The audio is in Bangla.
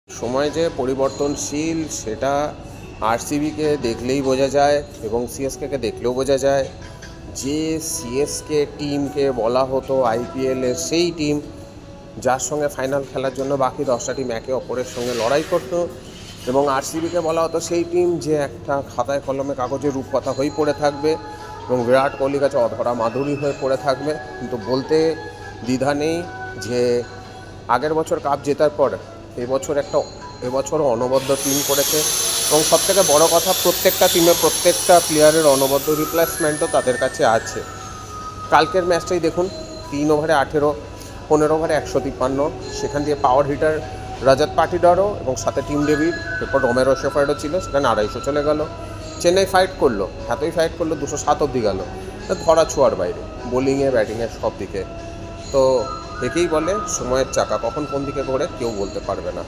সময় যে পরিবর্তনশীল সেটা আরসিবিকে দেখলেই বোঝা যায় এবং সিএসকেকে দেখলেও বোঝা যায়। যে সিএসকে টিমকে বলা হতো আইপিএলের সেই টিম, যার সঙ্গে ফাইনাল খেলার জন্য বাকি 10টা টিম একে অপরের সঙ্গে লড়াই করতো, এবং আরসিবিকে বলা হতো সেই টিম যে একটা খাতায় কলমে কাগজে রূপকথা হয়ে পড়ে থাকবে এবং বিরাট কোহলির কাছে অধরা মাধুরী হয়ে পড়ে থাকবে। কিন্তু বলতে দ্বিধা নেই যে আগের বছর কাপ জেতার পর এবছরও অনবদ্য টিম করেছে, এবং সবথেকে বড় কথা প্রত্যেকটা টিমে প্রত্যেকটা প্লেয়ারের অনবদ্য রিপ্লেসমেন্টও তাদের কাছে আছে। কালকের ম্যাচটাই দেখুন, 3 ওভারে 18, 15 ওভারে 153, সেখান দিয়ে পাওয়ার হিটার রজত পাটিদারও এবং সাথে টিম ডেভিড, এরপর রোমেরো শেফার্ডও ছিল, সেখানে 250 চলে গেল। চেন্নাই ফাইট করলো, এতই ফাইট করলো 207 অবধি গেল, ধরা ছোঁয়ার বাইরে বোলিংয়ে ব্যাটিংয়ে সব দিকে। তো একেই বলে সময়ের চাকা, কখন কোন দিকে ঘোরে কেউ বলতে পারবে না।